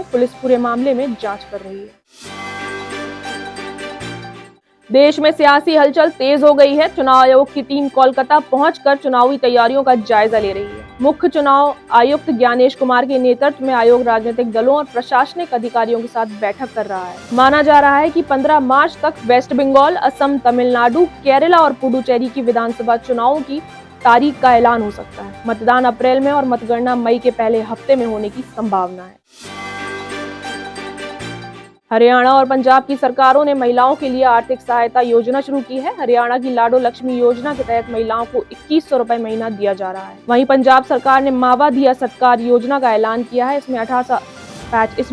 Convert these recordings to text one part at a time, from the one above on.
Police पूरे मामले में जांच कर रही है। देश में सियासी हलचल तेज हो गई है। चुनाव आयोग की टीम कोलकाता पहुंचकर चुनावी तैयारियों का जायजा ले रही है। मुख्य चुनाव आयुक्त ज्ञानेश कुमार के नेतृत्व में आयोग राजनीतिक दलों और प्रशासनिक अधिकारियों के साथ बैठक कर रहा है। माना जा रहा है कि 15 मार्च तक वेस्ट बंगाल, असम, तमिलनाडु, केरला और पुडुचेरी की विधानसभा चुनावों की तारीख का ऐलान हो सकता है। मतदान अप्रैल में और मतगणना मई के पहले हफ्ते में होने की संभावना है। हरियाणा और पंजाब की सरकारों ने महिलाओं के लिए आर्थिक सहायता योजना शुरू की है। हरियाणा की लाडो लक्ष्मी योजना के तहत महिलाओं को 2100 रुपए महीना दिया जा रहा है। वहीं पंजाब सरकार ने मावा दिया सत्कार योजना का ऐलान किया है। इसमें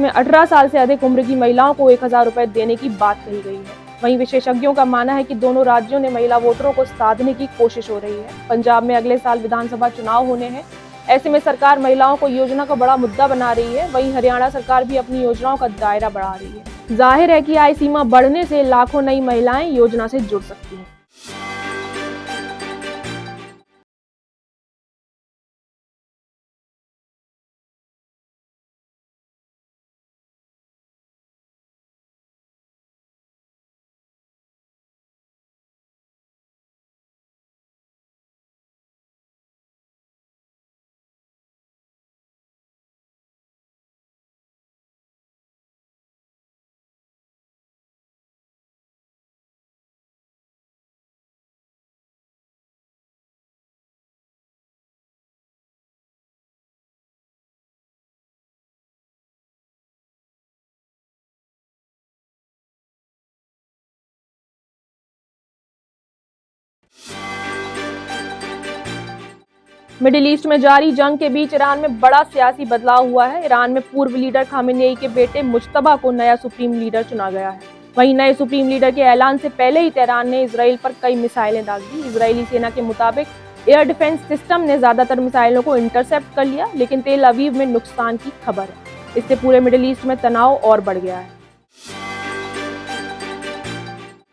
18 साल से अधिक उम्र की महिलाओं को 1000 रुपए देने की बात कही गई है। वहीं विशेषज्ञों का मानना है कि दोनों राज्यों ने महिला वोटरों को साधने की कोशिश हो रही है। पंजाब में अगले साल विधानसभा चुनाव होने हैं। ऐसे में सरकार महिलाओं को योजना का बड़ा मुद्दा बना रही है। वहीं हरियाणा सरकार भी अपनी योजनाओं का दायरा बढ़ा रही है। जाहिर है कि आय सीमा बढ़ने से लाखों नई महिलाएं योजना से जुड़ सकती हैं। मिडिल ईस्ट में जारी जंग के बीच ईरान में बड़ा सियासी बदलाव हुआ है। ईरान में पूर्व लीडर खामेनेई के बेटे मुज्तबा को नया सुप्रीम लीडर चुना गया है। वहीं नए सुप्रीम लीडर के ऐलान से पहले ही तेहरान ने इसराइल पर कई मिसाइलें दाग दी। इजरायली सेना के मुताबिक एयर डिफेंस सिस्टम ने ज्यादातर मिसाइलों को इंटरसेप्ट कर लिया, लेकिन तेल अवीव में नुकसान की खबर है। इससे पूरे मिडिल ईस्ट में तनाव और बढ़ गया है।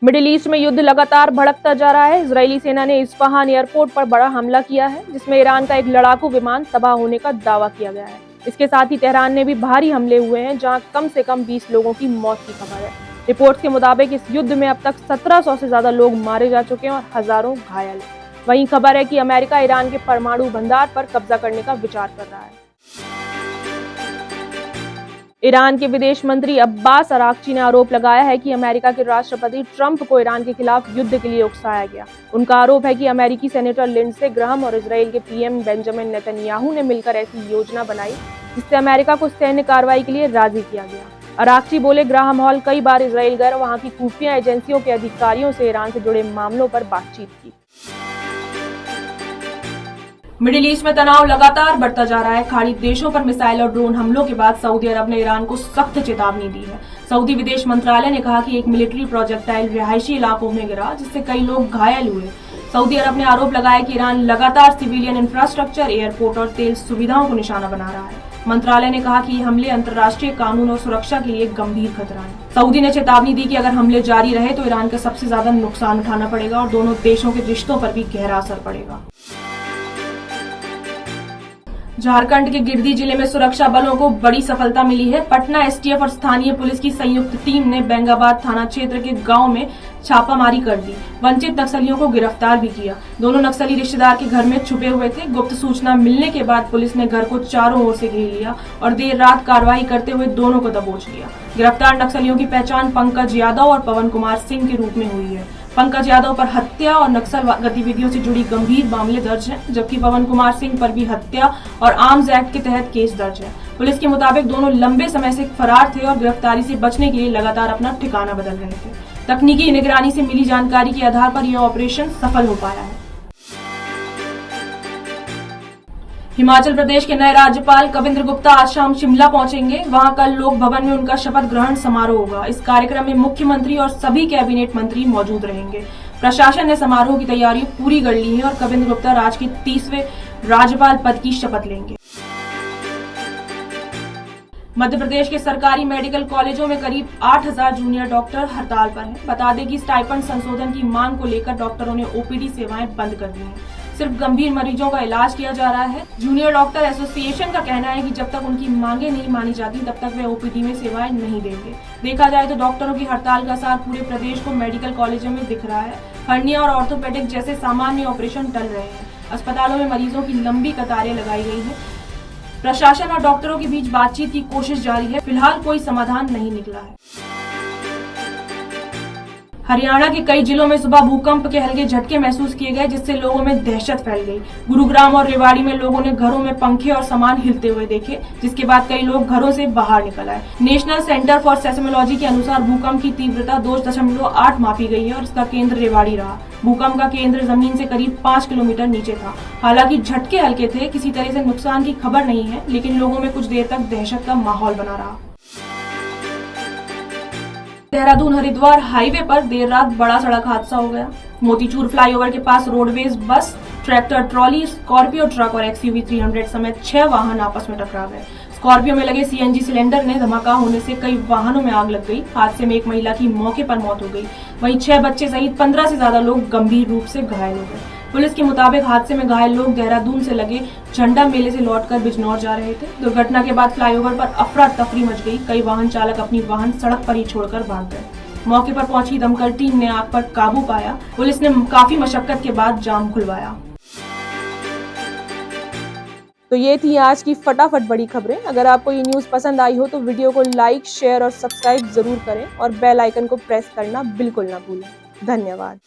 मिडिल ईस्ट में युद्ध लगातार भड़कता जा रहा है। इजरायली सेना ने इस्फहान एयरपोर्ट पर बड़ा हमला किया है, जिसमें ईरान का एक लड़ाकू विमान तबाह होने का दावा किया गया है। इसके साथ ही तेहरान ने भी भारी हमले हुए हैं, जहां कम से कम 20 लोगों की मौत की खबर है। रिपोर्ट्स के मुताबिक इस युद्ध में अब तक 1700 से ज्यादा लोग मारे जा चुके हैं और हजारों घायल हैं। वहीं खबर है कि अमेरिका ईरान के परमाणु भंडार पर कब्जा करने का विचार कर रहा है। ईरान के विदेश मंत्री अब्बास अराक्ची ने आरोप लगाया है कि अमेरिका के राष्ट्रपति ट्रंप को ईरान के खिलाफ युद्ध के लिए उकसाया गया। उनका आरोप है कि अमेरिकी सेनेटर लिंडसे ग्राहम और इजरायल के पीएम बेंजामिन नेतन्याहू ने मिलकर ऐसी योजना बनाई, जिससे अमेरिका को सैन्य कार्रवाई के लिए राजी किया गया। अराक्ची बोले, ग्राहम हॉल कई बार इजरायल गए और वहां की खुफिया एजेंसियों के अधिकारियों से ईरान से जुड़े मामलों पर बातचीत की। मिडिल ईस्ट में तनाव लगातार बढ़ता जा रहा है। खाड़ी देशों पर मिसाइल और ड्रोन हमलों के बाद सऊदी अरब ने ईरान को सख्त चेतावनी दी है। सऊदी विदेश मंत्रालय ने कहा कि एक मिलिट्री प्रोजेक्टाइल रिहायशी इलाकों में गिरा, जिससे कई लोग घायल हुए। सऊदी अरब ने आरोप लगाया कि ईरान लगातार सिविलियन इंफ्रास्ट्रक्चर, एयरपोर्ट और तेल सुविधाओं को निशाना बना रहा है। मंत्रालय ने कहा कि ये हमले अंतर्राष्ट्रीय कानून और सुरक्षा के लिए गंभीर खतरा है। सऊदी ने चेतावनी दी कि अगर हमले जारी रहे तो ईरान का सबसे ज्यादा नुकसान उठाना पड़ेगा और दोनों देशों के रिश्तों पर भी गहरा असर पड़ेगा। झारखंड के गिरिडीह जिले में सुरक्षा बलों को बड़ी सफलता मिली है। पटना एसटीएफ और स्थानीय पुलिस की संयुक्त टीम ने बेंगाबाद थाना क्षेत्र के गांव में छापामारी कर दी। वंचित नक्सलियों को गिरफ्तार भी किया। दोनों नक्सली रिश्तेदार के घर में छुपे हुए थे। गुप्त सूचना मिलने के बाद पुलिस ने घर को चारों ओर से घेर लिया और देर रात कार्रवाई करते हुए दोनों को दबोच लिया। गिरफ्तार नक्सलियों की पहचान पंकज यादव और पवन कुमार सिंह के रूप में हुई है। पंकज यादव पर हत्या और नक्सल गतिविधियों से जुड़ी गंभीर मामले दर्ज हैं, जबकि पवन कुमार सिंह पर भी हत्या और आर्म्स एक्ट के तहत केस दर्ज है। पुलिस के मुताबिक दोनों लंबे समय से फरार थे और गिरफ्तारी से बचने के लिए लगातार अपना ठिकाना बदल रहे थे। तकनीकी निगरानी से मिली जानकारी के आधार पर यह ऑपरेशन सफल हो पाया है। हिमाचल प्रदेश के नए राज्यपाल कविंद्र गुप्ता आज शाम शिमला पहुंचेंगे। वहां कल लोक भवन में उनका शपथ ग्रहण समारोह होगा। इस कार्यक्रम में मुख्यमंत्री और सभी कैबिनेट मंत्री मौजूद रहेंगे। प्रशासन ने समारोह की तैयारी पूरी कर ली है और कविंद्र गुप्ता राज्य के 30वें राज्यपाल पद की शपथ लेंगे। मध्य प्रदेश के सरकारी मेडिकल कॉलेजों में करीब 8000 जूनियर डॉक्टर हड़ताल पर हैं। बता दें कि स्टाइपेंड संशोधन की मांग को लेकर डॉक्टरों ने ओपीडी सेवाएं बंद कर दी हैं। सिर्फ गंभीर मरीजों का इलाज किया जा रहा है। जूनियर डॉक्टर एसोसिएशन का कहना है कि जब तक उनकी मांगे नहीं मानी जाती तब तक वे ओपीडी में सेवाएं नहीं देंगे। देखा जाए तो डॉक्टरों की हड़ताल का असर पूरे प्रदेश को मेडिकल कॉलेजों में दिख रहा है। हर्निया और ऑर्थोपेडिक जैसे सामान्य ऑपरेशन टल रहे हैं। अस्पतालों में मरीजों की लंबी कतारें लगाई गई हैं। प्रशासन और डॉक्टरों के बीच बातचीत की कोशिश जारी है। फिलहाल कोई समाधान नहीं निकला है। हरियाणा के कई जिलों में सुबह भूकंप के हल्के झटके महसूस किए गए, जिससे लोगों में दहशत फैल गई। गुरुग्राम और रेवाड़ी में लोगों ने घरों में पंखे और सामान हिलते हुए देखे, जिसके बाद कई लोग घरों से बाहर निकल आए। नेशनल सेंटर फॉर सेस्मोलॉजी के अनुसार भूकंप की तीव्रता 2.8 मापी गई है और इसका केंद्र रेवाड़ी रहा। भूकंप का केंद्र जमीन से करीब 5 किलोमीटर नीचे था। हालांकि झटके हल्के थे, किसी तरह से नुकसान की खबर नहीं है, लेकिन लोगों में कुछ देर तक दहशत का माहौल बना रहा। देहरादून हरिद्वार हाईवे पर देर रात बड़ा सड़क हादसा हो गया। मोतीचूर फ्लाईओवर के पास roadways bus, tractor trolley, Scorpio truck और XUV 300 समेत 6 वाहन आपस में टकरा गए। स्कॉर्पियो में लगे CNG सिलेंडर ने धमाका होने से कई वाहनों में आग लग गई। हादसे में एक महिला की मौके पर मौत हो गई। वहीं 6 बच्चे सहित 15 से ज्यादा लोग गंभीर रूप से घायल हो गए। पुलिस के मुताबिक हादसे में घायल लोग देहरादून से लगे झंडा मेले से लौटकर बिजनौर जा रहे थे। दुर्घटना के बाद फ्लाईओवर पर अफरा तफरी मच गई। कई वाहन चालक अपनी वाहन सड़क पर ही छोड़कर भाग गए। मौके पर पहुंची दमकल टीम ने आग पर काबू पाया। पुलिस ने काफी मशक्कत के बाद जाम खुलवाया। तो ये थी आज की फटाफट बड़ी खबरें। अगर आपको ये न्यूज़ पसंद आई हो तो वीडियो को लाइक, शेयर और सब्सक्राइब जरूर करें और बेल आइकन को प्रेस करना बिल्कुल ना भूलें। धन्यवाद।